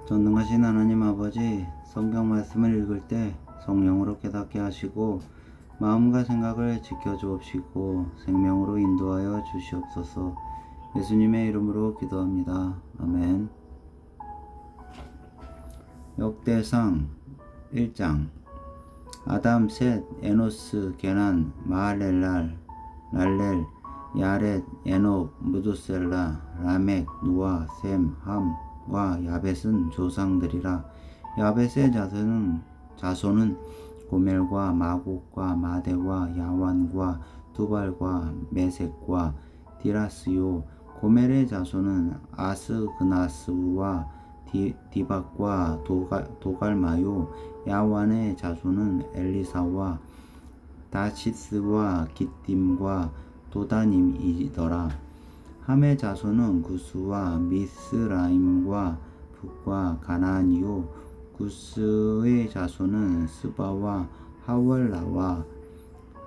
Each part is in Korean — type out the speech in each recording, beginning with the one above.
전능하신 하나님 아버지, 성경 말씀을 읽을 때 성령으로 깨닫게 하시고 마음과 생각을 지켜주옵시고 생명으로 인도하여 주시옵소서. 예수님의 이름으로 기도합니다. 아멘. 역대상 1장. 아담, 셋, 에노스, 게난, 마할렐랄, 랄렐, 야렛, 에녹, 무두셀라, 라멕, 누아, 셈, 함과 야벳은 조상들이라. 야벳의 자손은 고멜과 마곡과 마대와 야완과 두발과 메색과 디라스요. 고멜의 자손은 아스그나스와 디박과 도갈마요. 야완의 자손은 엘리사와 다시스와 기띔과 도다님이더라. 함의 자손은 구스와 미스라임과 북과 가나안이요. 구스의 자손은 스바와 하월라와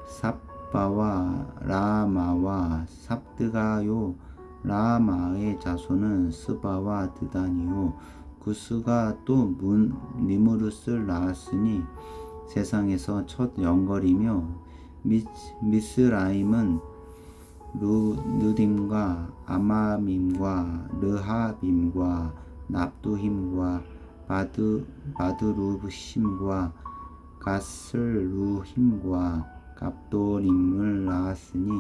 삽바와 라마와 삽드가요. 라마의 자손은 스바와 드단이요. 구스가 또 니무르스를 낳았으니 세상에서 첫 영걸이며 미스라임은 느딤과 아마밈과 르하빔과 납두힘과 바드루심과 가슬루힘과 갑도림을 낳았으니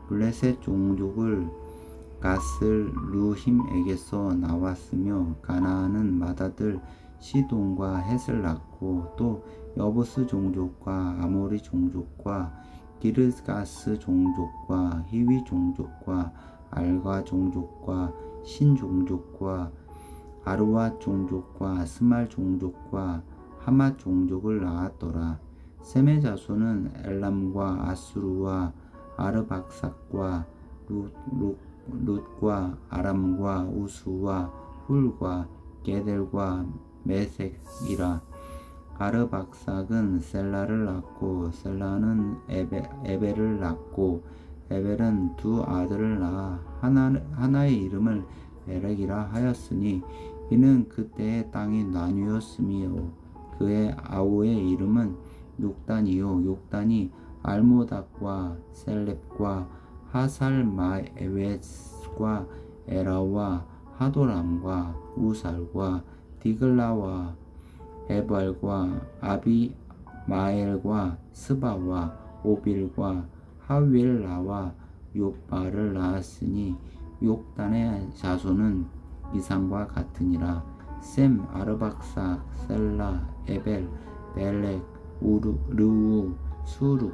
블레셋 종족을 가슬루힘에게서 나왔으며 가나안은 맏아들 시돈과 헷을 낳고 또 여부스 종족과 아모리 종족과 기르가스 종족과 히위 종족과 알가 종족과 신 종족과 아르와 종족과 스말 종족과 하맛 종족을 낳았더라. 셈의 자손은 엘람과 아수르와 아르박삭과 룻과 아람과 우수와 훌과 게델과 메색이라. 아르박삭은 셀라를 낳고 셀라는 에벨을 낳고 에벨은 두 아들을 낳아 하나의 이름을 메렉이라 하였으니 이는 그때의 땅이 나뉘었으며 그의 아우의 이름은 욕단이요. 욕단이 알모닥과 셀렙과 하살마에웨스과 에라와 하도람과 우살과 디글라와 에발과 아비마엘과 스바와 오빌과 하윌라와 욕바를 낳았으니 욕단의 자손은 이상과 같으니라. 셈, 아르박삭, 셀라, 에벨, 벨렉, 르우, 수룩,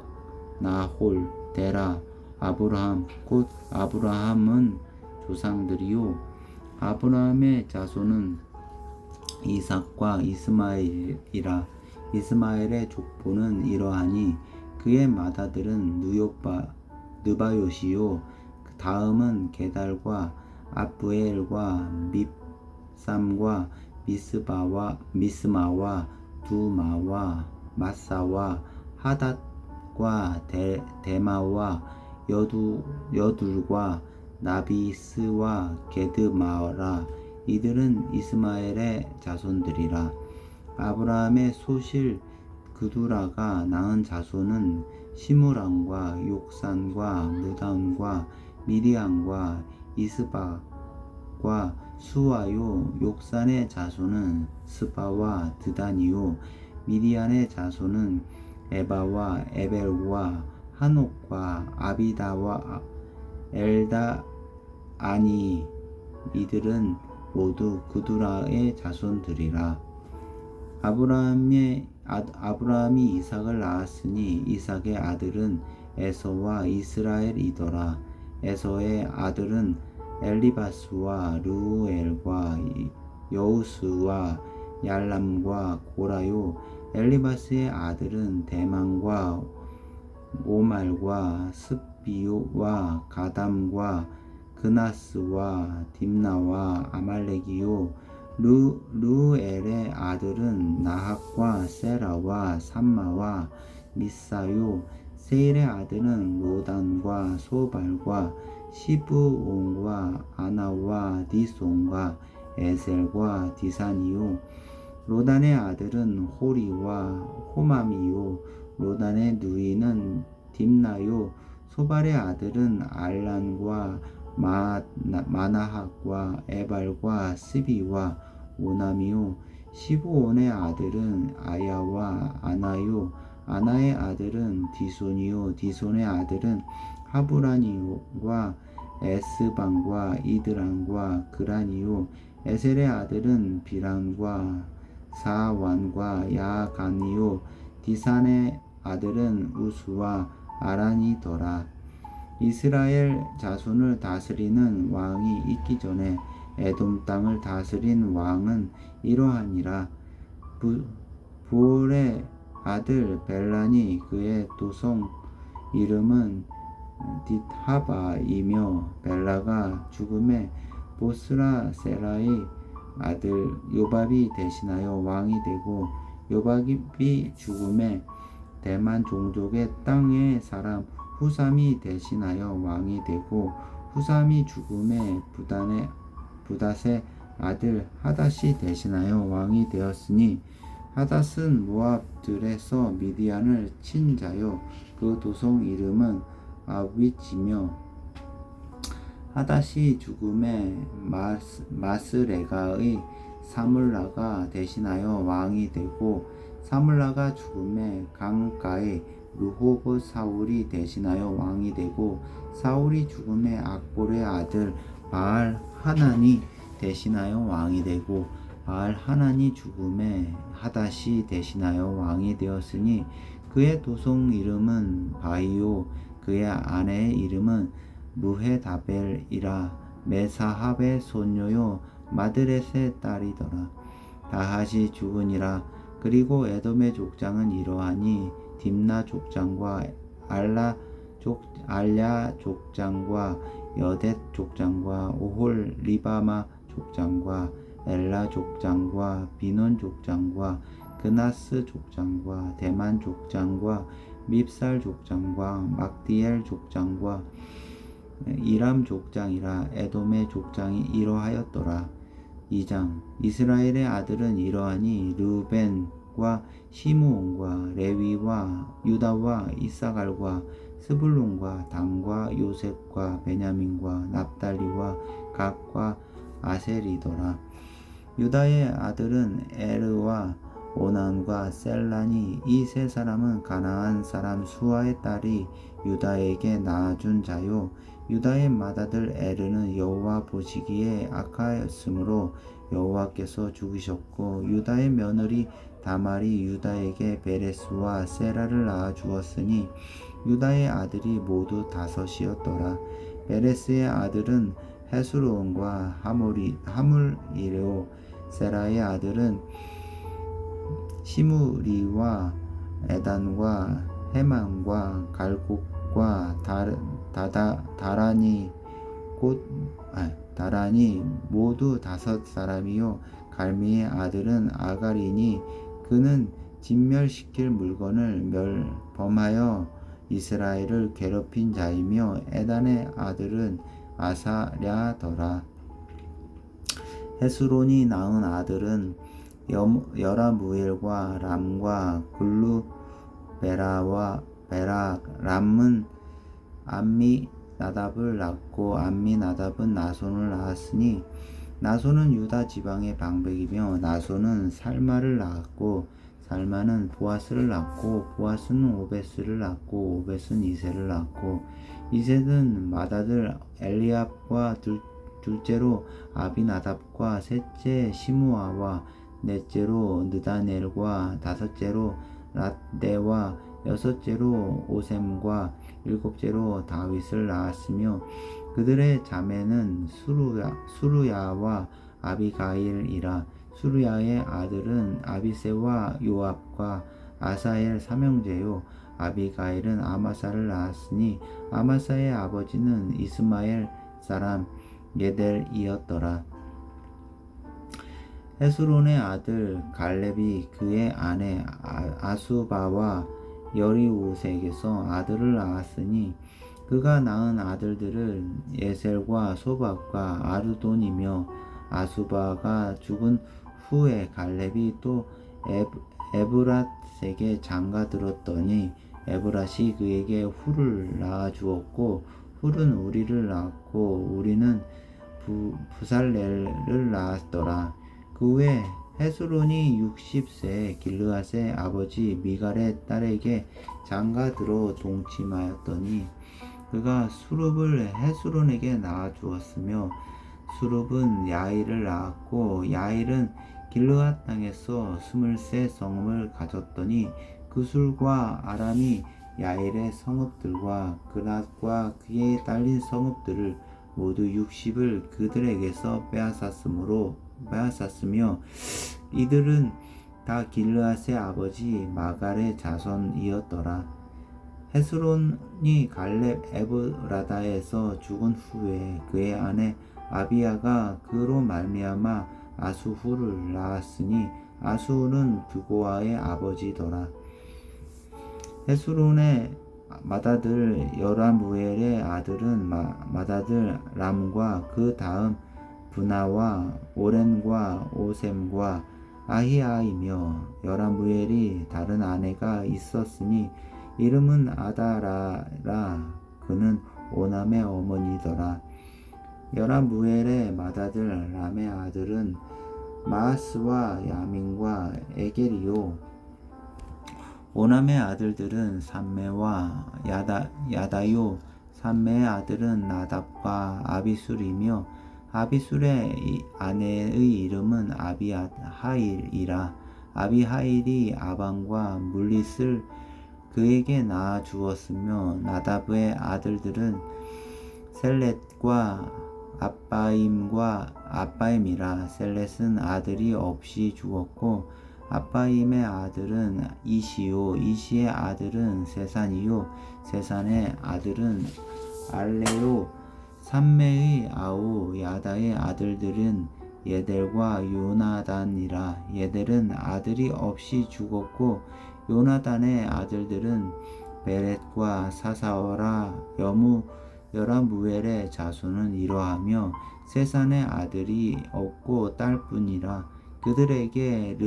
나홀, 데라, 아브라함. 곧 아브라함은 조상들이요. 아브라함의 자손은 이삭과 이스마엘이라. 이스마엘의 족보는 이러하니 그의 맏아들은 느바요시요. 다음은 게달과 아브엘과 밉삼과 미스마와 두마와 마사와 하닷과 데마와 여둘과 나비스와 게드마라. 이들은 이스마엘의 자손들이라. 아브라함의 소실 그두라가 낳은 자손은 시므람과 욕산과 무단과 미디안과 이스박과 수와요. 욕산의 자손은 스바와 드단이요. 미디안의 자손은 에바와 에벨과 한옥과 아비다와 엘다아니. 이들은 모두 그두라의 자손들이라. 아브라함이 이삭을 낳았으니 이삭의 아들은 에서와 이스라엘이더라. 에서의 아들은 엘리바스와 르우엘과 여우스와 얄람과 고라요. 엘리바스의 아들은 대만과 오말과 스비요와 가담과 그나스와 딥나와 아말렉이요. 르우엘의 아들은 나학과 세라와 삼마와 미사요. 세일의 아들은 로단과 소발과 시브온과 아나와 디손과 에셀과 디산이요 로단의 아들은 호리와 호맘이요 로단의 누이는 딥나요 소발의 아들은 알란과 마나학과 에발과 스비와 오남이요 시브온의 아들은 아야와 아나요 아나의 아들은 디손이요 디손의 아들은 하브라니와 에스방과 이드란과 그란이요 에셀의 아들은 비란과 사완과 야간이요 디산의 아들은 우수와 아란이더라. 이스라엘 자손을 다스리는 왕이 있기 전에 에돔 땅을 다스린 왕은 이러하니라. 부올의 아들 벨란이 그의 도성 이름은 딧하바이며 벨라가 죽음에 보스라 셀라의 아들 요밥이 대신하여 왕이 되고 요밥이 죽음에 대만 종족의 땅의 사람 후삼이 대신하여 왕이 되고 후삼이 죽음에 부닷의 아들 하닷이 대신하여 왕이 되었으니 하닷은 모압들에서 미디안을 친 자요 그 도성 이름은 아윗이며 하닷이 죽음에 마스레가의 사물라가 대신하여 왕이 되고 사물라가 죽음에 강가의 르호보 사울이 대신하여 왕이 되고 사울이 죽음에 악볼의 아들 바알 하난이 대신하여 왕이 되고 바알 하난이 죽음에 하닷이 대신하여 왕이 되었으니 그의 도성 이름은 바이오 그의 아내의 이름은 무헤다벨이라 메사합의 손녀요 마드렛의 딸이더라. 다핫이 죽으니라. 그리고 에돔의 족장은 이러하니 딥나 족장과 알랴 족장과 여댓 족장과 오홀 리바마 족장과 엘라 족장과 비논 족장과 그나스 족장과 대만 족장과 밉살 족장과 막디엘 족장과 이람 족장이라. 에돔의 족장이 이러하였더라. 2장 이스라엘의 아들은 이러하니 르우벤과 시므온과 레위와 유다와 이사갈과 스불론과 단과 요셉과 베냐민과 납달리와 gad과 아셀이더라. 유다의 아들은 에르와 오난과 셀란이 이 세 사람은 가나안 사람 수아의 딸이 유다에게 낳아준 자요 유다의 맏아들 에르는 여호와 보시기에 악하였으므로 여호와께서 죽이셨고 유다의 며느리 다말이 유다에게 베레스와 세라를 낳아 주었으니 유다의 아들이 모두 5이었더라. 베레스의 아들은 헤스론과 하물이요 세라의 아들은 시므리와 에단과 헤만과 갈곡과 다란이 모두 5사람이요 갈미의 아들은 아가리니 그는 진멸시킬 물건을 범하여 이스라엘을 괴롭힌 자이며 에단의 아들은 아사랴더라. 헤스론이 낳은 아들은 여라무엘과 람과 글루베라와 람은 암미나답을 낳고 암미나답은 나손을 낳았으니 나손은 유다 지방의 방백이며 나손은 살마를 낳았고 살마는 보아스를 낳고 보아스는 오베스를 낳고 오베스는 이세를 낳고 이세는 맏아들 엘리압과 둘째로 아비나답과 셋째 시므아와 넷째로 느다넬과 다섯째로 랏대와 여섯째로 오셈과 일곱째로 다윗을 낳았으며 그들의 자매는 수루야와 아비가일이라. 수루야의 아들은 아비새와 요압과 아사엘 삼형제요 아비가일은 아마사를 낳았으니 아마사의 아버지는 이스마엘 사람 예델이었더라. 헤스론의 아들 갈렙이 그의 아내 아수바와 여리우색에서 아들을 낳았으니 그가 낳은 아들들은 예셀과 소박과 아르돈이며 아수바가 죽은 후에 갈렙이 또 에브랏에게 장가들었더니 에브랏이 그에게 훌을 낳아 주었고 훌은 우리를 낳았고 우리는 부살렐을 낳았더라. 그 후에 헤스론이 60세 길르앗의 아버지 미갈의 딸에게 장가들어 동침하였더니 그가 수룹을 헤스론에게 낳아 주었으며 수룹은 야일을 낳았고 야일은 길르앗 땅에서 23 성읍을 가졌더니 그술과 아람이 야일의 성읍들과 그낫과 그에 딸린 성읍들을 모두 60을 그들에게서 빼앗았으며 이들은 다 길르앗의 아버지 마갈의 자손이었더라. 헤스론이 갈렙 에브라다에서 죽은 후에 그의 아내 아비야가 그로 말미암아 아수후를 낳았으니 아수후는 부고아의 아버지더라. 헤스론의 맏아들 여라무엘의 아들은 맏아들 람과 그 다음 브나와 오렌과 오셈과 아히아이며 여라무엘이 다른 아내가 있었으니 이름은 아다라라. 그는 오남의 어머니더라. 여라무엘의 맏아들 람의 아들은 마하스와 야민과 에게리요. 오남의 아들들은 삼메와 야다요. 삼메의 아들은 나답과 아비술이며 아비술의 아내의 이름은 아비하일이라. 아비하일이 아방과 물릿을 그에게 낳아 주었으며 나답의 아들들은 셀렛과 아빠임이라. 셀렛은 아들이 없이 죽었고 아빠임의 아들은 이시요. 이시의 아들은 세산이요. 세산의 아들은 알레요. 삼메의 아우 야다의 아들들은 예델과 요나단이라. 예델은 아들이 없이 죽었고 요나단의 아들들은 베렛과 사사와라. 여라무엘의 자손은 이러하며 세산의 아들이 없고 딸뿐이라. 그들에게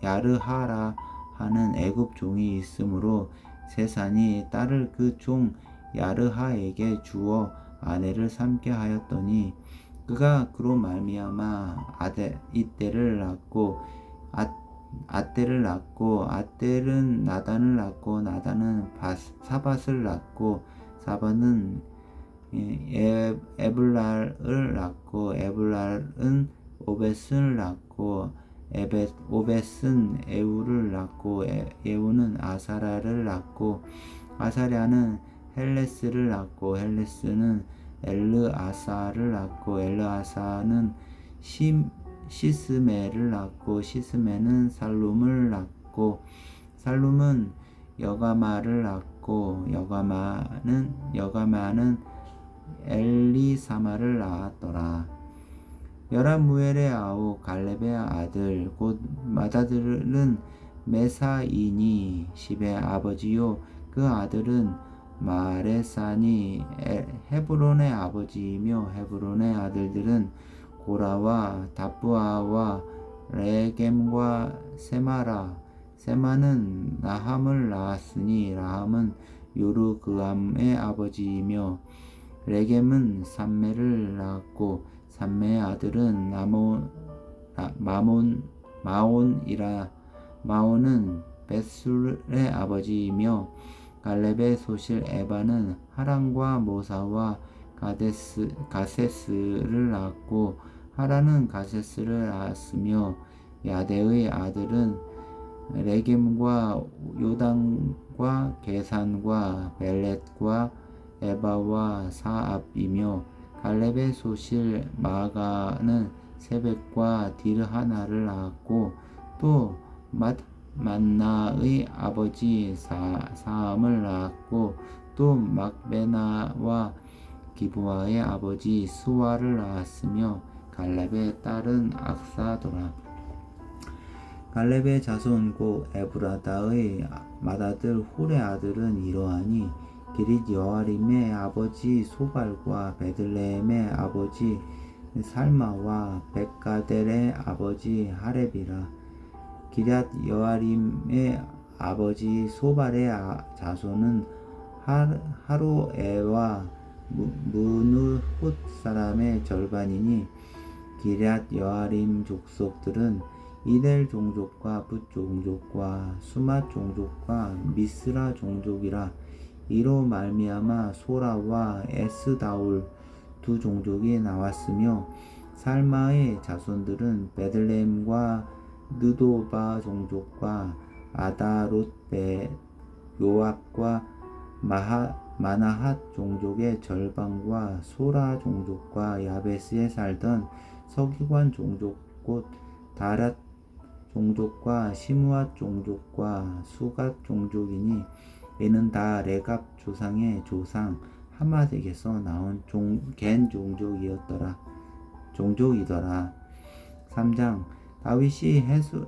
야르하라 하는 애굽 종이 있으므로 세산이 딸을 그 종 야르하에게 주어 아내를 삼게 하였더니 그가 그로 말미암아 이때를 낳고 아떼를 낳고 아떼는 나단을 낳고 나단은 사밧을 낳고 사밧은 에블랄을 낳고 에블랄은 오벳을 낳고 오벳은 에우를 낳고 에우는 아사랴를 낳고 아사랴는 헬레스를 낳고 헬레스는 엘르아사를 낳고 엘르아사는 시스메를 낳고 시스메는 살룸을 낳고 살룸은 여가마를 낳고 여가마는 엘리사마를 낳았더라. 여라무엘의 아우 갈렙의 아들 곧 맏아들은 메사이니 십의 아버지요. 그 아들은 마레산이 헤브론의 아버지이며 헤브론의 아들들은 고라와 다부아와 레겜과 세마라. 세마는 나함을 낳았으니 라함은 요르그암의 아버지이며 레겜은 삼메를 낳았고 삼메의 아들은 마온이라. 마온은 벳술의 아버지이며 갈렙의 소실 에바는 하란과 모사와 가세스를 낳았고 하란은 가세스를 낳았으며 야대의 아들은 레겜과 요당과 게산과 벨렛과 에바와 사압이며 갈렙의 소실 마가는 세벳과 딜하나를 낳았고 또 만나의 아버지 사함을 낳았고 또 막베나와 기브아의 아버지 스와를 낳았으며 갈렙의 딸은 악사더라. 갈렙의 자손 곧 에브라다의 맏아들 훌의 아들은 이러하니 기릿 여아림의 아버지 소발과 베들레헴의 아버지 살마와 백가델의 아버지 하렙이라. 기럇 여아림의 아버지 소발의 자손은 하로에와 무누훗 사람의 절반이니 기럇 여아림 족속들은 이델 종족과 붓 종족과 수맛 종족과 미스라 종족이라. 이로 말미암아 소라와 에스다올 두 종족이 나왔으며 살마의 자손들은 베들레헴과 느도바 종족과 아다롯 요압과 마나핫 종족의 절반과 소라 종족과 야베스에 살던 서기관 종족 곧 다랏 종족과 시므앗 종족과 수갓 종족이니 이는 다 레갑 조상의 조상 하맛에게서 나온 겐 종족이더라. 3장 다윗이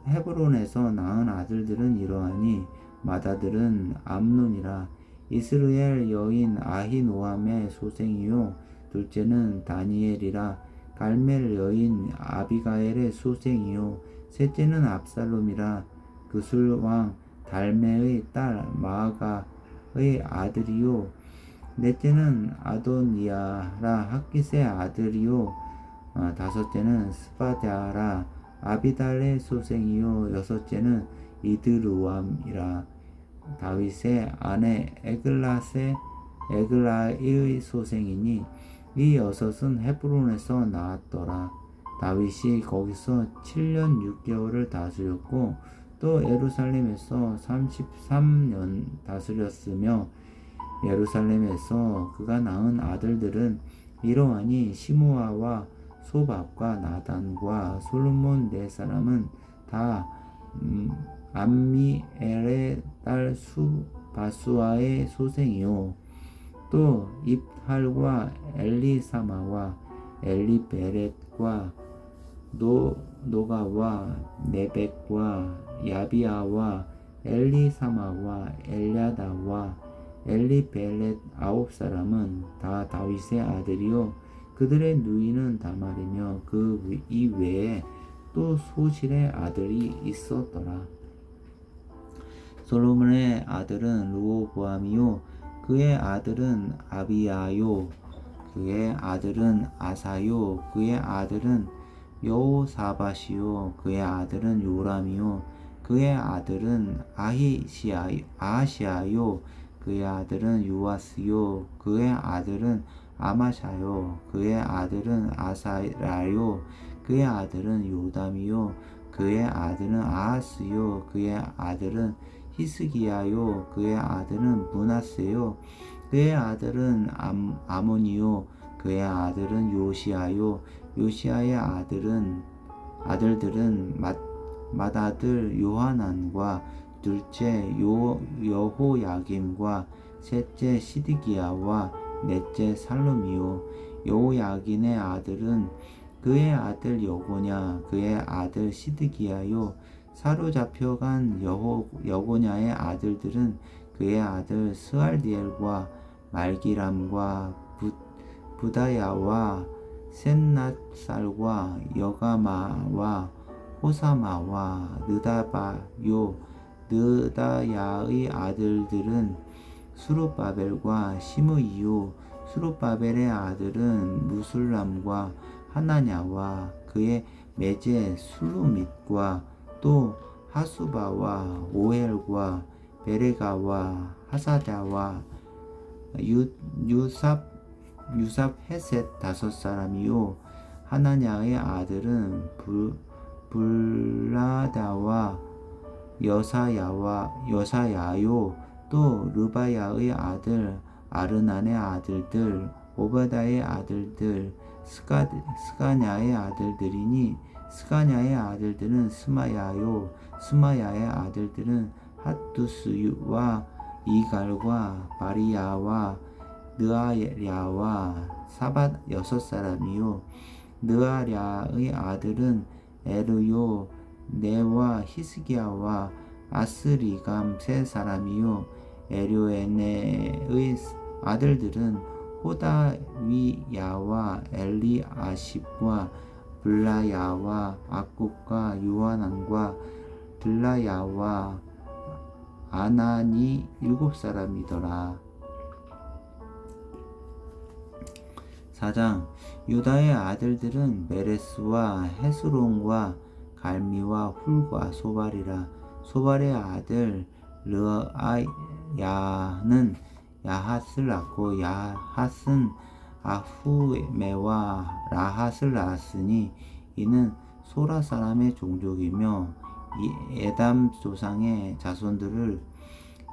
헤브론에서 낳은 아들들은 이러하니 맏아들은 암논이라. 이스라엘 여인 아히노함의 소생이요 둘째는 다니엘이라. 갈멜 여인 아비가엘의 소생이요 셋째는 압살롬이라. 그술 왕 달메의 딸 마아가의 아들이요 넷째는 아도니아라. 핫깃의 아들이요 다섯째는 스바랴라. 아비달의 소생이요 여섯째는 이드루암이라. 다윗의 아내 에글라의 소생이니 이 여섯은 헤브론에서 나왔더라. 다윗이 거기서 7년 6개월을 다스렸고 또 예루살렘에서 33년 다스렸으며 예루살렘에서 그가 낳은 아들들은 이러하니 시므아와 소밥과 나단과 솔로몬 네 사람은 다 암미엘의 딸 바수아의 소생이요 또 입할과 엘리사마와 엘리베렛과 노가와 네벡과 야비아와 엘리사마와 엘야다와 엘리벨렛 9사람은 다 다윗의 아들이요 그들의 누이는 다말이며 그 이외에 또 소실의 아들이 있었더라. 솔로몬의 아들은 르호보암이요 그의 아들은 아비야요 그의 아들은 아사요 그의 아들은 여호사밧이요 그의 아들은 요람이요 그의 아들은 아하시아요 그의 아들은 요아스요 그의 아들은 아마샤요 그의 아들은 아사라요 그의 아들은 요담이요 그의 아들은 아하스요 그의 아들은 히스기야요 그의 아들은 므낫세요 그의 아들은 아몬이요 그의 아들은 요시아요 요시아의 아들들은 맏아들 요하난과 둘째 여호야김과 셋째 시드기야와 넷째 살룸이요 여호야긴의 아들은 그의 아들 여고냐 그의 아들 시드기야요 사로잡혀간 여고냐의 아들들은 그의 아들 스알디엘과 말기람과 부다야와 셋낫살과 여가마와 호사마와 느다바요 느다야의 아들들은 수룹바벨과 시므이요 수룹바벨의 아들은 무술람과 하나냐와 그의 매제 술루밋과 또 하수바와 오헬과 베레가와 하사자와 유삽 헤셋 5사람이요 하나냐의 아들은 불라다와 여사야요 또 르바야의 아들 아르난의 아들들 오바다의 아들들 스가냐의 아들들이니 스가냐의 아들들은 스마야요 스마야의 아들들은 핫두스와 이갈과 바리야와 느아랴와 사밧 6사람이요 느아랴의 아들은 에르요 네와 히스기야와 아스리감 3사람이요 에료에네의 아들들은 호다위야와 엘리아십과 블라야와 악굽과 요하난과 들라야와 아난이 7사람이더라. 4장 유다의 아들들은 메레스와 헤스론과 갈미와 훌과 소발이라. 소발의 아들 르아야는 야핫을 낳고 야핫은 아후메와 라핫을 낳았으니 이는 소라 사람의 종족이며 에담 조상의 자손들을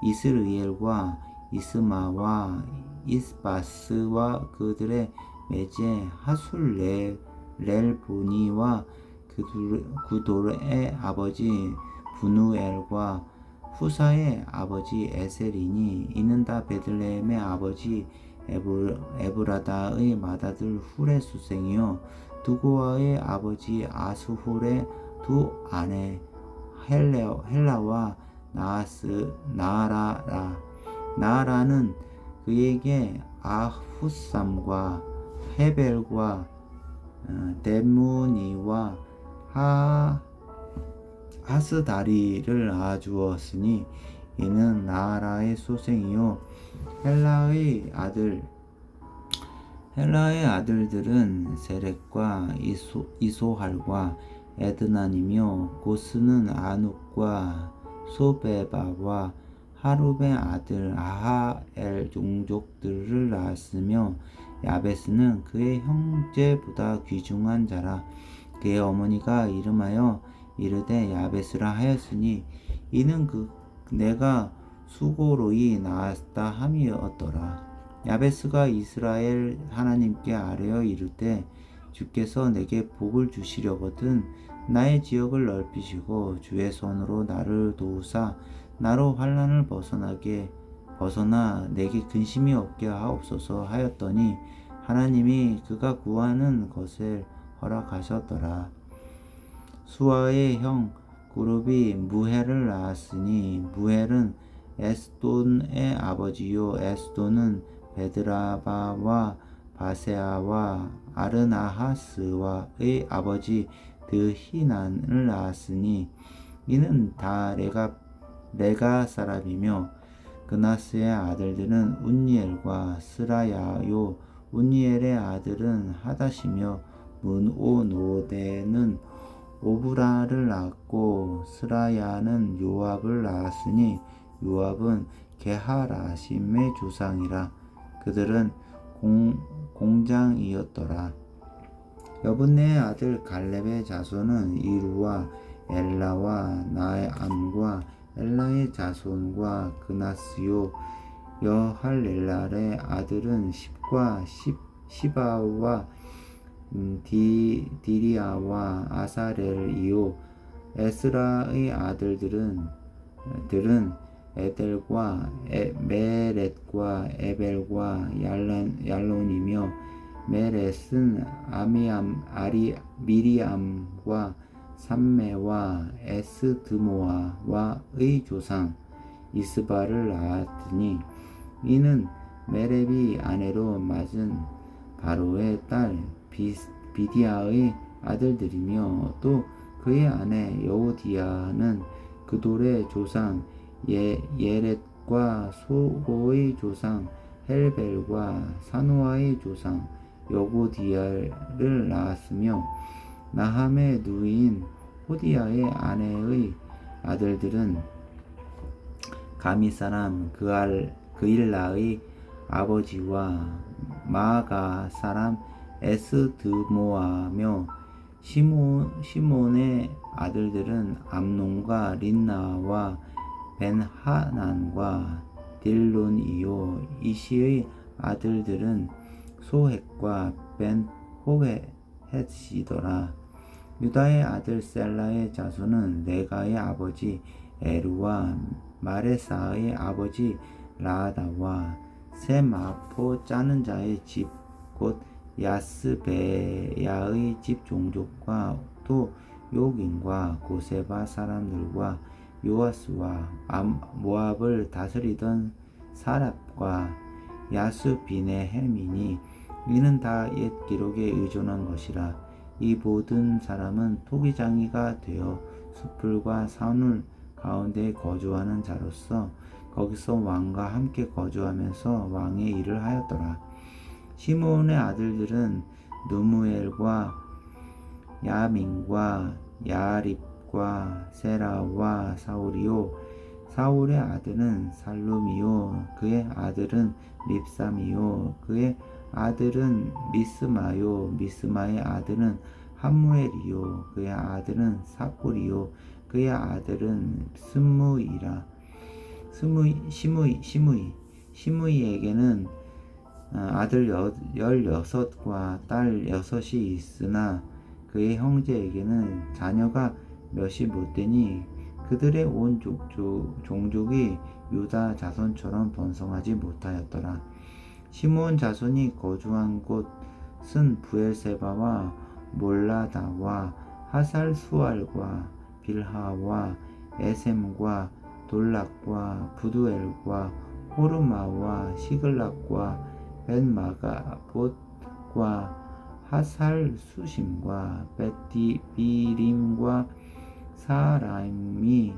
이스르엘과 이스마와 이스바스와 그들의 매제 하술렐보니와 그돌의 아버지 분우엘과 후사의 아버지 에셀이니 이는 다 베들레헴의 아버지 에브라다의 맏아들 훌의 수생이요 두고아의 아버지 아수훌의 두 아내 헬라와 나아라라. 나아라는 그에게 아후삼과 헤벨과 데무니와 하스다리를 낳아주었으니 이는 나아라의 소생이요 헬라의 아들들은 세렉과 이소할과 에드난이며 고스는 아눅과 소베바와 하룹의 아들 아하엘 종족들을 낳았으며 야베스는 그의 형제보다 귀중한 자라. 그의 어머니가 이름하여 이르되 야베스라 하였으니 이는 내가 수고로이 낳았다 함이었더라. 야베스가 이스라엘 하나님께 아뢰어 이르되 주께서 내게 복을 주시려거든 나의 지역을 넓히시고 주의 손으로 나를 도우사 나로 환난을 벗어나 내게 근심이 없게 하옵소서 하였더니 하나님이 그가 구하는 것을 허락하셨더라. 수아의 형 그룹이 무헬을 낳았으니 무헬은 에스돈의 아버지요 에스돈은 베드라바와 바세아와 아르나하스와의 아버지 드히난을 낳았으니 이는 다 레가 사람이며 그나스의 아들들은 운니엘과 스라야요 운니엘의 아들은 하닷이며 문오노데는 오브라를 낳았고 스라야는 요압을 낳았으니 요압은 게하라심의 조상이라. 그들은 공장이었더라. 여분네의 아들 갈렙의 자손은 이루와 엘라와 나암과 엘라의 자손과 그나스요 여할렐랄의 아들은 십과 시바와 디리아와 아사렐이요 에스라의 아들들은 에델과 메렛과 에벨과 얄론이며 메렛은 미리암과 삼메와 에스드모아와의 조상 이스바를 낳았더니 이는 메렙이 아내로 맞은 바로의 딸 비디아의 아들들이며 또 그의 아내 여호디아는 그돌의 조상 예렛과 소로의 조상 헬벨과 사노아의 조상 여고디아를 낳았으며 나함의 누이인 호디아의 아내의 아들들은 가미 사람 그일라의 아버지와 마아가 사람 에스드모아며 시몬의 아들들은 암논과 린나와 벤하난과 딜론이요 이시의 아들들은 소헷과 벤호헷이더라. 유다의 아들 셀라의 자손은 레가의 아버지 에루와 마레사의 아버지 라다와 세 마포 짜는 자의 집 곧 야스베야의 집 종족과 또 요긴과 고세바 사람들과 요아스와 모압을 다스리던 사랍과 야수비네헬이니 이는 다 옛 기록에 의존한 것이라. 이 모든 사람은 토기장이가 되어 숲풀과 산울 가운데 거주하는 자로서 거기서 왕과 함께 거주하면서 왕의 일을 하였더라. 시므온의 아들들은 누무엘과 야민과 야립과 세라와 사울이요. 사울의 아들은 살룸이요. 그의 아들은 밉삼이요. 그의 아들은 미스마요. 미스마의 아들은 함무엘이요. 그의 아들은 사꿀이요. 그의 아들은 스무이라. 시므이에게는 아들 16과 딸 6이 있으나 그의 형제에게는 자녀가 몇이 못되니 그들의 온 종족이 유다 자손처럼 번성하지 못하였더라. 시므온 자손이 거주한 곳은 부엘세바와 몰라다와 하살수알과 빌하와 에셈과 돌락과 부두엘과 호르마와 시글락과 벤마가봇과 하살수심과 베티비림과 사라임이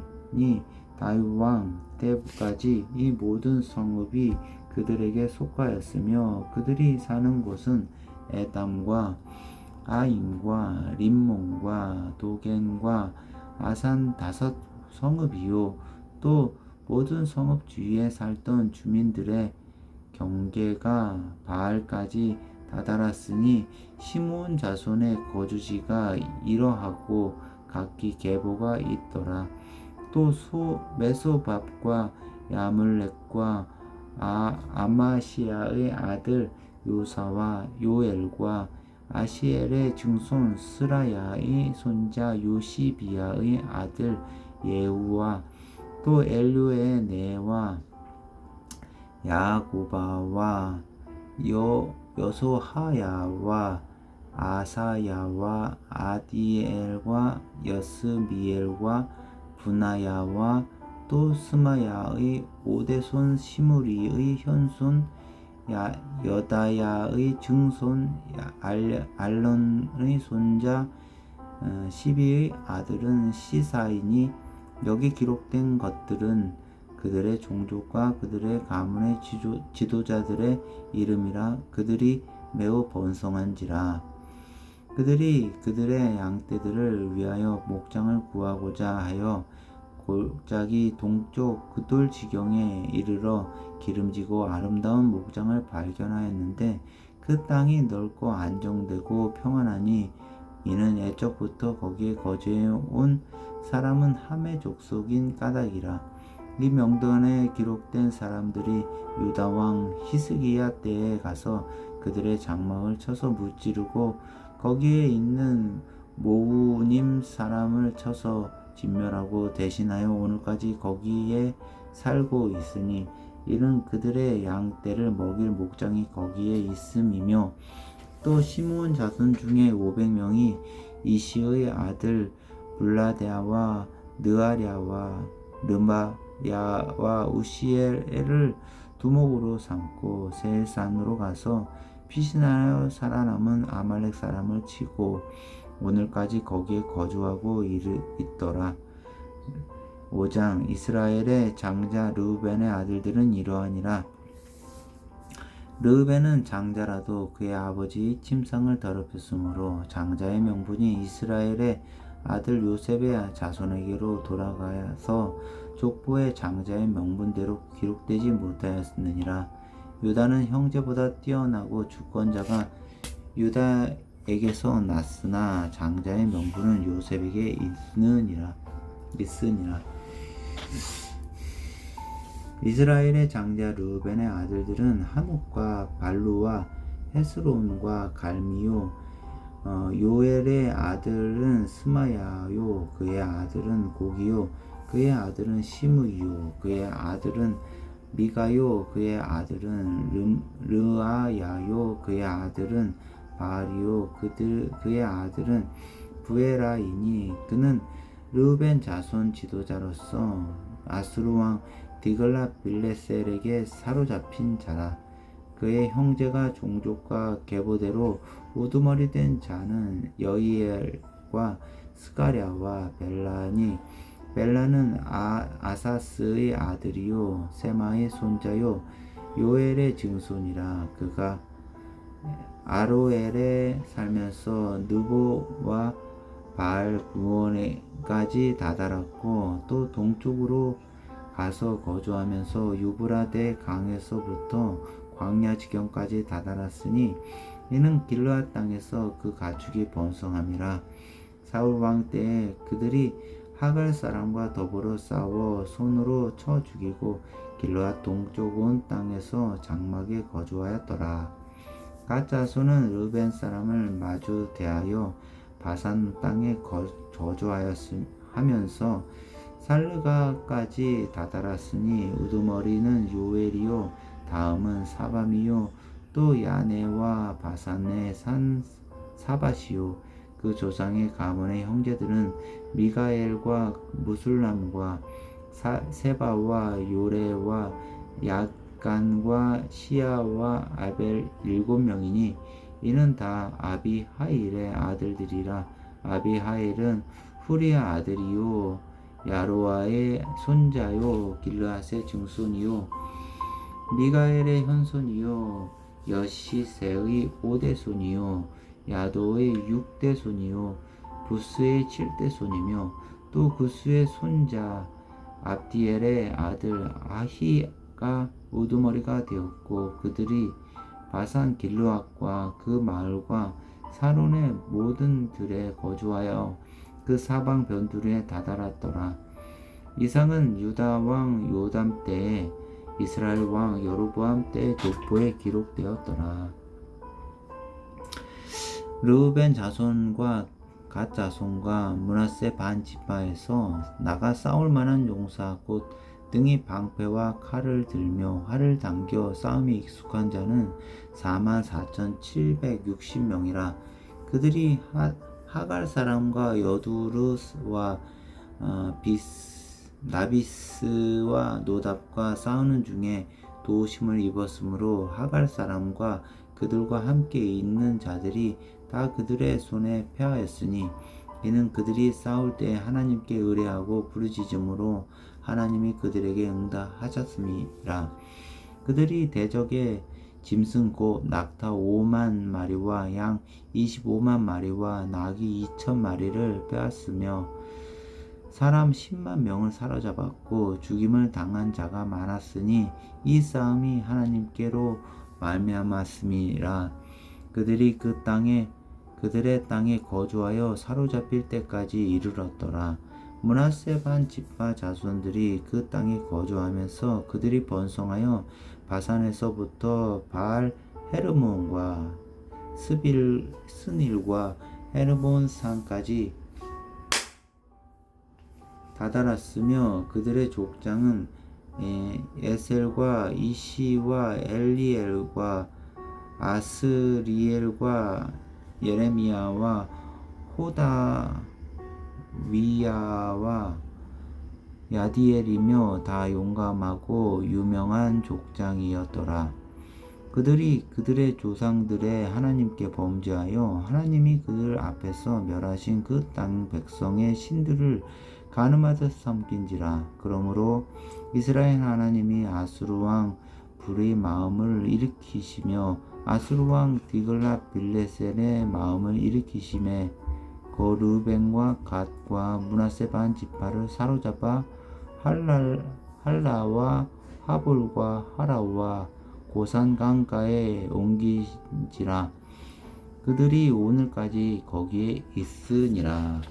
다윗 왕 때까지 이 모든 성읍이 그들에게 속하였으며 그들이 사는 곳은 에담과 아임과 림몬과 도겐과 아산 5 성읍이요. 또 모든 성읍 주위에 살던 주민들의 경계가 바알까지 다다랐으니 시므온 자손의 거주지가 이러하고 각기 계보가 있더라. 또 메소밥과 야물렉과 아마시아의 아들 요사와 요엘과 아시엘의 증손 스라야의 손자 요시비아의 아들 예후와 또 엘류의 네와 야고바와 여소하야와 아사야와 아디엘과 여스미엘과 분하야와 또 스마야의 5대손 시므리의 현손 여다야의 증손 알론의 손자 시비의 아들은 시사이니 여기 기록된 것들은 그들의 종족과 그들의 가문의 지도자들의 이름이라. 그들이 매우 번성한지라. 그들이 그들의 양떼들을 위하여 목장을 구하고자 하여 골짜기 동쪽 그돌 지경에 이르러 기름지고 아름다운 목장을 발견하였는데 그 땅이 넓고 안정되고 평안하니 이는 애적부터 거기에 거주해 온 사람은 함의 족속인 까닭이라. 이 명단에 기록된 사람들이 유다 왕 히스기야 때에 가서 그들의 장막을 쳐서 무찌르고 거기에 있는 모우님 사람을 쳐서 진멸하고 대신하여 오늘까지 거기에 살고 있으니 이는 그들의 양떼를 먹일 목장이 거기에 있음이며. 또 시므온 자손 중에 500명이 이시의 아들 블라데아와 느아랴와 르마야와 우시엘을 두목으로 삼고 세일산으로 가서 피신하여 살아남은 아말렉 사람을 치고 오늘까지 거기에 거주하고 있더라. 5장 이스라엘의 장자 르우벤의 아들들은 이러하니라. 르우벤은 장자라도 그의 아버지의 침상을 더럽혔으므로 장자의 명분이 이스라엘의 아들 요셉의 자손에게로 돌아가서 족보의 장자의 명분대로 기록되지 못하였느니라. 유다는 형제보다 뛰어나고 주권자가 유다에게서 났으나 장자의 명분은 요셉에게 있으니라. 이스라엘의 장자 르우벤의 아들들은 한옥과 발루와 헤스론과 갈미요. 요엘의 아들은 스마야요. 그의 아들은 고기요. 그의 아들은 시므이요. 그의 아들은 미가요. 그의 아들은 르아야요. 그의 아들은 바알이요. 그의 아들은 부에라이니 그는 르우벤 자손 지도자로서 아수르 왕 디글랏 빌레셀에게 사로잡힌 자라. 그의 형제가 종족과 계보대로 우두머리 된 자는 여이엘과 스가랴와 벨라니. 벨라는 아사스의 아들이요 세마의 손자요 요엘의 증손이라. 그가 아로엘에 살면서 느보와 바알 구원에까지 다다랐고 또 동쪽으로 가서 거주하면서 유브라데 강에서부터 광야 지경까지 다다랐으니 이는 길르앗 땅에서 그 가축이 번성함이라. 사울 왕 때에 그들이 하갈 사람과 더불어 싸워 손으로 쳐 죽이고 길르앗 동쪽 온 땅에서 장막에 거주하였더라. 갓 자손은 르벤 사람을 마주 대하여 바산 땅에 거주하면서 살르가까지 다다랐으니 우두머리는 요엘이요 다음은 사밤이요 또 야네와 바산의 산 사바시요. 그 조상의 가문의 형제들은 미가엘과 무술람과 세바와 요레와 약간과 시야와 아벨 7명이니 이는 다 아비하일의 아들들이라. 아비하일은 후리아 아들이요 야로아의 손자요 길르앗의 증손이요 미가엘의 현손이요 여시세의 5대손이요 야도의 6대손이요 부스의 7대손이며 또 구스의 손자 압디엘의 아들 아히가 우두머리가 되었고 그들이 바산 길르앗과 그 마을과 사론의 모든 들에 거주하여 그 사방 변두리에 다다랐더라. 이상은 유다 왕 요담 때에 이스라엘 왕 여로보암 때의 족보에 기록되었더라. 르우벤 자손과 갓 자손과 므낫세 반 지파에서 나가 싸울 만한 용사 곧 등이 방패와 칼을 들며 활을 당겨 싸움이 익숙한 자는 44,760명이라. 그들이 하갈 사람과 여두르와 나비스와 노답과 싸우는 중에 도심을 입었으므로 하갈 사람과 그들과 함께 있는 자들이 다 그들의 손에 패하였으니 이는 그들이 싸울 때 하나님께 의뢰하고 부르짖음으로 하나님이 그들에게 응답하셨음이라. 그들이 대적에 짐승 곧 낙타 5만 마리와 양 25만 마리와 나귀 2천 마리를 빼앗으며 사람 10만 명을 사로잡았고 죽임을 당한 자가 많았으니 이 싸움이 하나님께로 말미암았음이라. 그들이 그들의 땅에 거주하여 사로잡힐 때까지 이르렀더라. 므낫세 반 지파 자손들이 그 땅에 거주하면서 그들이 번성하여 바산에서부터 바알 헤르몬과 스닐과 헤르몬 산까지 다다랐으며 그들의 족장은 에셀과 이시와 엘리엘과 아스리엘과 예레미야와 호다위야와 야디엘이며 다 용감하고 유명한 족장이었더라. 그들이 그들의 조상들의 하나님께 범죄하여 하나님이 그들 앞에서 멸하신 그 땅 백성의 신들을 가늠하듯 섬긴지라. 그러므로 이스라엘 하나님이 아수르 왕 불의 마음을 일으키시며 아수르 왕 디글랏 빌레셀의 마음을 일으키심에 그 르벤과 갓과 므낫세 반 지파를 사로잡아 할라와 하볼과 하라와 고산 강가에 옮기지라. 그들이 오늘까지 거기에 있으니라.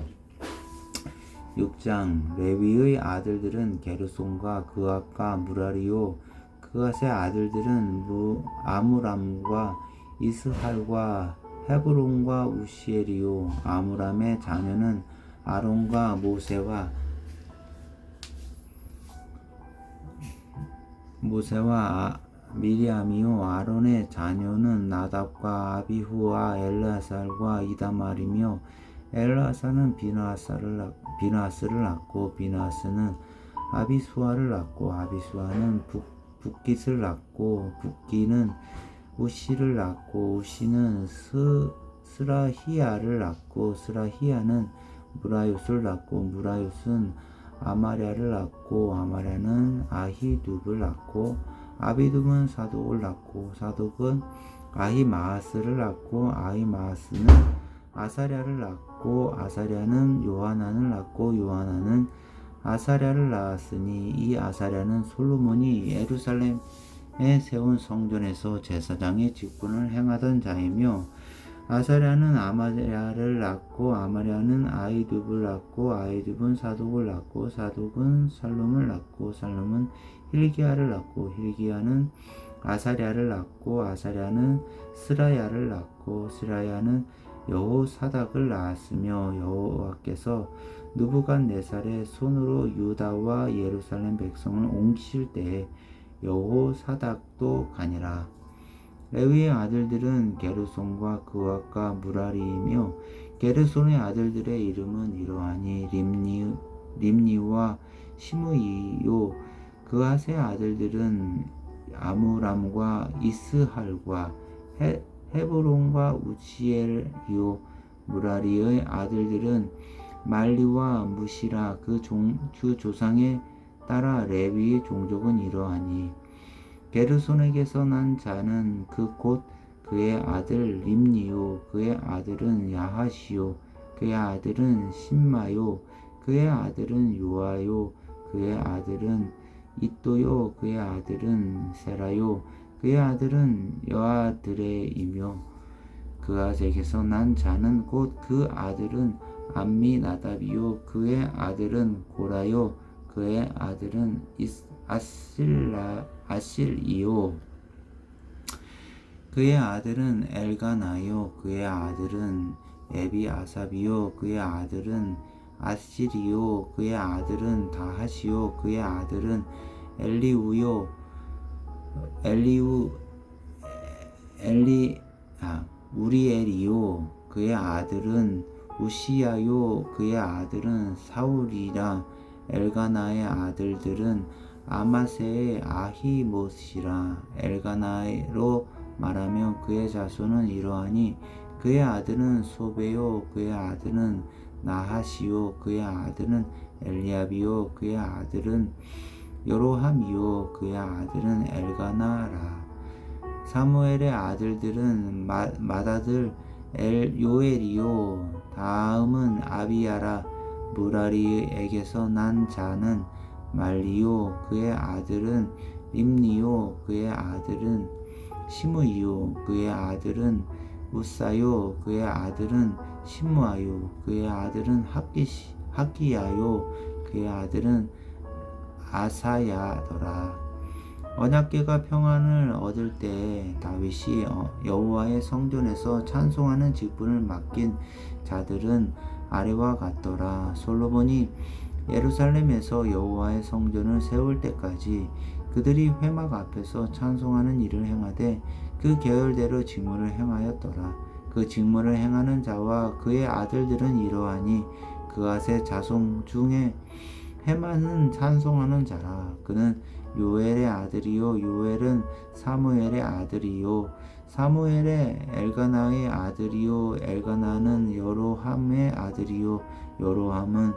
6장. 레위의 아들들은 게르손과 그앗과 무라리요 그앗의 아들들은 아무람과 이스할과 헤브론과 우시엘이요 아무람의 자녀는 아론과 모세와 미리암이요 아론의 자녀는 나답과 아비후와 엘르아살과 이다말이며 엘르아살은 비나스를 낳고 비나스는 아비수아를 낳고 아비수아는 북깃을 낳고 북기는 우시를 낳고 우시는 스라히야를 낳고 스라히야는 무라요스를 낳고 무라요스는 아마랴를 낳고 아마랴는 아히둡을 낳고 아비둡은 사독을 낳고 사독은 아히마아스를 낳고 아히마아스는 아사랴를 낳고 아사랴는 요하난을 낳고 요하난은 아사랴를 낳았으니 이 아사랴는 솔로몬이 예루살렘에 세운 성전에서 제사장의 직분을 행하던 자이며 아사랴는 아마랴를 낳고 아마랴는 아히둡을 낳고 아히둡은 사독을 낳고 사독은 살룸을 낳고 살룸은 hil기야를 낳고 hil기야는 아사랴를 낳고 아사랴는 스라야를 낳고 스라야는 여호사닥을 낳았으며 여호와께서 느부갓네살의 손으로 유다와 예루살렘 백성을 옮기실 때에 여호사닥도 가니라. 레위의 아들들은 게르손과 그앗과 무라리이며 게르손의 아들들의 이름은 이러하니 림니와 시므이요. 그앗의 아들들은 아무람과 이스할과 헤브론과 우치엘이요. 무라리의 아들들은 말리와 무시라. 그 조상에 따라 레위의 종족은 이러하니 게르손에게서 난 자는 그 곧 그의 아들 림니요. 그의 아들은 야하시요. 그의 아들은 심마요. 그의 아들은 요아요. 그의 아들은 이또요. 그의 아들은 세라요. 그의 아들은 여아드레이며 그앗에게서 난 자는 곧 그 아들은 암미나답이요. 그의 아들은 고라요. 그의 아들은 아실이요. 그의 아들은 엘가나요. 그의 아들은 에비아삽이요. 그의 아들은 아실이요. 그의 아들은 다하시요. 그의 아들은 엘리우요. 우리엘이요. 그의 아들은 우시야요. 그의 아들은 사울이라. 엘가나의 아들들은 아마세의 아히못이라. 엘가나로 말하면 그의 자손은 이러하니 그의 아들은 소베요. 그의 아들은 나하시요. 그의 아들은 엘리압이요. 그의 아들은 여로함이요. 그의 아들은 엘가나라. 사무엘의 아들들은 맏아들 요엘이요. 다음은 아비야라. 무라리에게서 난 자는 말리요. 그의 아들은 림니요. 그의 아들은 시므이요. 그의 아들은 우사요. 그의 아들은 시므아요. 그의 아들은 학기야요. 그의 아들은 아사야더라. 언약궤가 평안을 얻을 때 다윗이 여호와의 성전에서 찬송하는 직분을 맡긴 자들은 아래와 같더라. 솔로몬이 예루살렘에서 여호와의 성전을 세울 때까지 그들이 회막 앞에서 찬송하는 일을 행하되 그 계열대로 직무를 행하였더라. 그 직무를 행하는 자와 그의 아들들은 이러하니 그앗의 자손 중에 헤만은 찬송하는 자라. 그는 요엘의 아들이요. 요엘은 사무엘의 아들이요. 사무엘의 엘가나의 아들이요. 엘가나는 여로함의 아들이요. 여로함은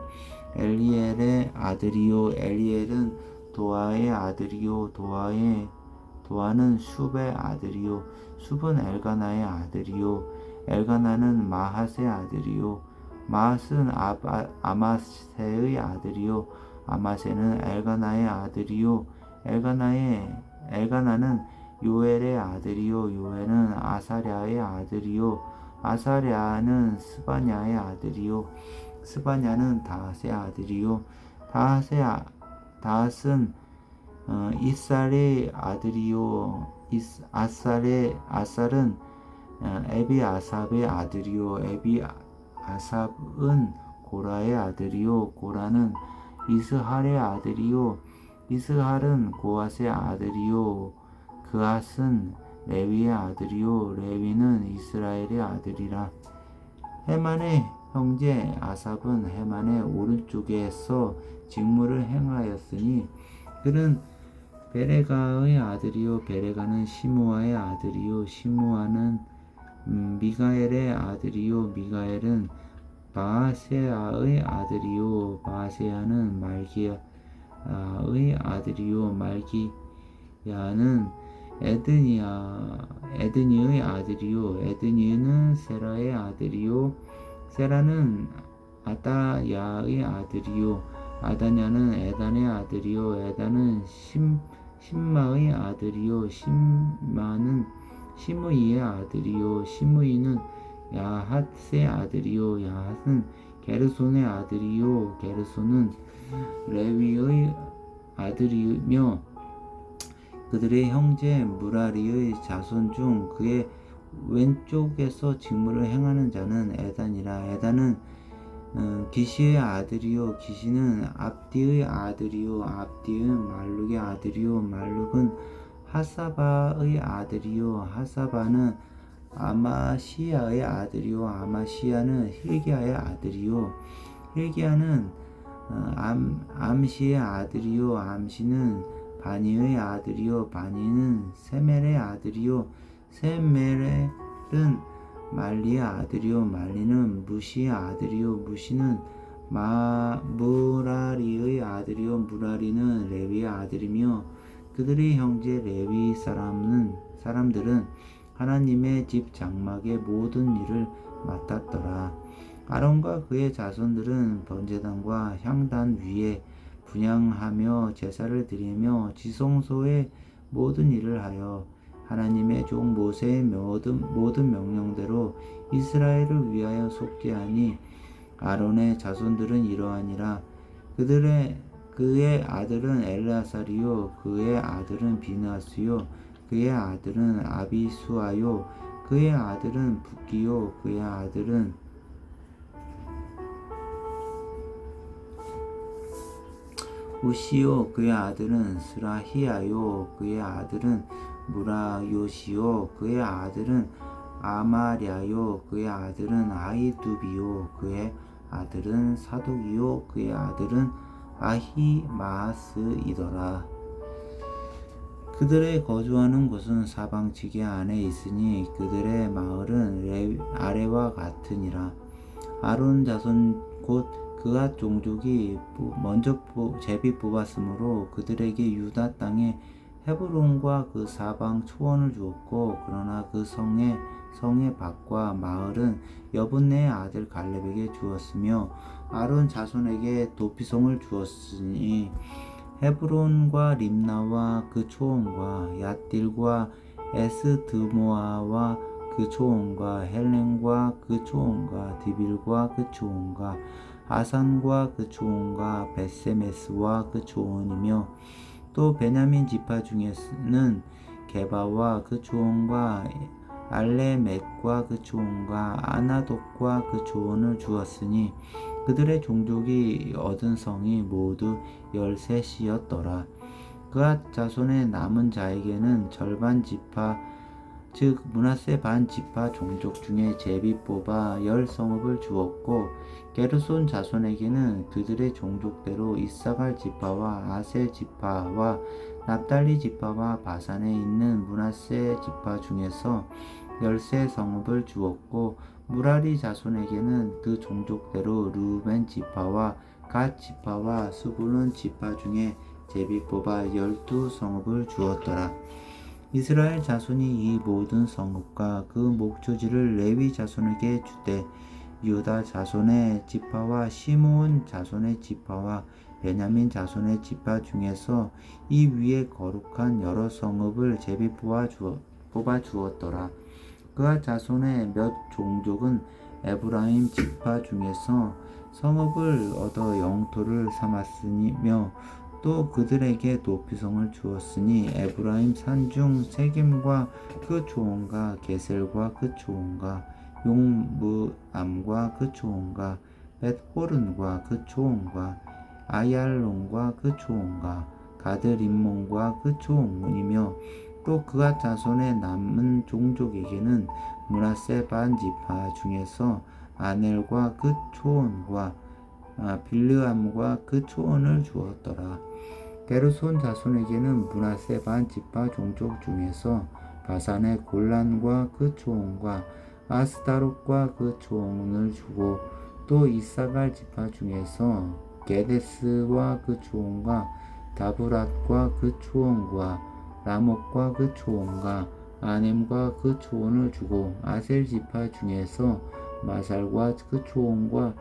엘리엘의 아들이요. 엘리엘은 도아의 아들이요. 도아는 숲의 아들이요. 숲은 엘가나의 아들이요. 엘가나는 마핫의 아들이요. 마핫은 아마세의 아들이요. 아마세는 엘가나의 아들이요. 엘가나는 요엘의 아들이요. 요엘은 아사랴의 아들이요. 아사랴는 스바냐의 아들이요. 스바냐는 다핫의 아들이요. 다핫은 이살의 아들이요. 아살은 에비아삽의 아들이요. 에비아삽은 고라의 아들이요. 고라는 이스할의 아들이요. 이스할은 고앗의 아들이요. 그앗은 레위의 아들이요. 레위는 이스라엘의 아들이라. 헤만의 형제 아삽은 헤만의 오른쪽에서 직무를 행하였으니 그는 베레가의 아들이요 베레가는 시므아의 아들이요 시므아는 미가엘의 아들이요 미가엘은 마아세아의 아들이요 마아세아는 말기야의 아들이요 말기야는 에드니의 아들이요 에드니는 세라의 아들이요 세라는 아다야의 아들이요 아다냐는 에단의 아들이요 에단은 심마의 아들이요 심마는 시므이의 아들이요 시므이는 야핫의 아들이요 야핫은 게르손의 아들이요 게르손은 레위의 아들이며 그들의 형제 무라리의 자손 중 그의 왼쪽에서 직무를 행하는 자는 에단이라 에단은 기시의 아들이요 기시는 압디의 아들이요 압디는 말룩의 아들이요 말룩은 하사바의 아들이요 하사바는 아마시야의 아들이요 아마시야는 힐기야의 아들이요 힐기야는 암시의 아들이요 암시는 바니의 아들이요 바니는 세멜의 아들이요 세멜은 말리의 아들이요 말리는 무시의 아들이요 무시는 무라리의 아들이요 무라리는 레위의 아들이며 그들의 형제 레위 사람들은 하나님의 집 장막의 모든 일을 맡았더라. 아론과 그의 자손들은 번제단과 향단 위에 분향하며 제사를 드리며 지성소의 모든 일을 하여 하나님의 종 모세의 모든 명령대로 이스라엘을 위하여 속죄하니 아론의 자손들은 이러하니라. 그의 아들은 엘르아살이요 그의 아들은 비느하스요 그의 아들은 아비수아요 그의 아들은 붓기요 그의 아들은 우시요 그의 아들은 스라히야요 그의 아들은 무라요시요 그의 아들은 아마랴요 그의 아들은 아히두비요 그의 아들은 사독이요 그의 아들은 아히마스이더라. 그들의 거주하는 곳은 사방지게 안에 있으니 그들의 마을은 아래와 같으니라. 아론 자손 곧 그앗 종족이 먼저 제비 뽑았으므로 그들에게 유다 땅에 헤브론과 그 사방 초원을 주었고 그러나 그 성의 밭과 마을은 여분네의 아들 갈렙에게 주었으며 아론 자손에게 도피성을 주었으니 헤브론과 림나와 그 초원과 얏딜과 에스드모아와 그 초원과 헬렌과 그 초원과 디빌과 그 초원과 아산과 그 초원과 벳세메스와 그 초원이며 또 베냐민 지파 중에는 게바와 그 초원과 알레멧과 그 초원과 아나돗과 그 초원을 주었으니 그들의 종족이 얻은 성이 모두 13이었더라. 그앗 자손의 남은 자에게는 절반 지파 즉 므낫세 반 지파 종족 중에 제비 뽑아 10성읍을 주었고 게르손 자손에게는 그들의 종족대로 이사갈 지파와 아셀 지파와 납달리 지파와 바산에 있는 므낫세 지파 중에서 13성읍을 주었고 무라리 자손에게는 그 종족대로 르우벤 지파와 갓 지파와 스불론 지파 중에 제비 뽑아 12성읍을 주었더라. 이스라엘 자손이 이 모든 성읍과 그 목조지를 레위 자손에게 주되 유다 자손의 지파와 시므온 자손의 지파와 베냐민 자손의 지파 중에서 이 위에 거룩한 여러 성읍을 제비 뽑아 주었더라. 그가 자손의 몇 종족은 에브라임 지파 중에서 성읍을 얻어 영토를 삼았으며 또 그들에게 도피성을 주었으니 에브라임 산중 세겜과 그 초원과 게셀과 그 초원과 용무암과 그 초원과 벳호른과 그 초원과 아얄론과 그 초원과 가드림몬과 그 초원이며 또 그가 자손의 남은 종족에게는 므낫세 반 지파 중에서 아넬과 그 초원과 빌르암과 그 초원을 주었더라. 게르손 자손에게는 므낫세 반 지파 종족 중에서 바산의 골란과 그 초원과 아스다롯과 그 초원을 주고, 또 이사갈 지파 중에서 게데스와 그 초원과 다브랏과 그 초원과 라못과 그 초원과 아넴과 그 초원을 주고, 아셀 지파 중에서 마살과 그 초원과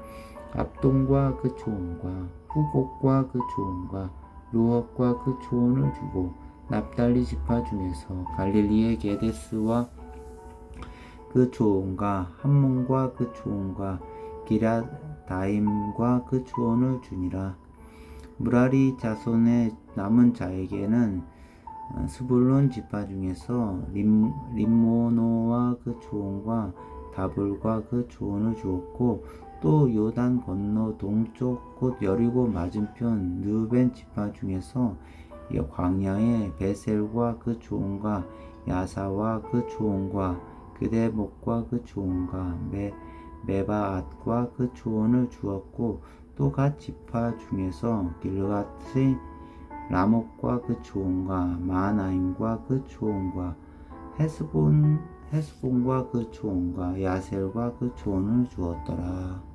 압동과 그 초원과 후곡과 그 초원과 루엇과 그 초원을 주고, 납달리 지파 중에서 갈릴리의 게데스와 그 초원과 함몬과 그 초원과 기럇다임과 그 초원을 주니라. 무라리 자손의 남은 자에게는 스불론 지파 중에서 림모노와 그 초원과 다볼과 그 초원을 주었고, 또 요단 건너 동쪽 곧 여리고 맞은편 르벤 지파 중에서 광야의 베셀과 그 초원과 야사와 그 초원과 그대목과 그 초원과 메바앗과 그 초원을 주었고, 또 갓 지파 중에서 길르앗의 라못과 그 초원과 마하나임과 그 초원과 헤스본과 그 초원과 야셀과 그 초원을 주었더라.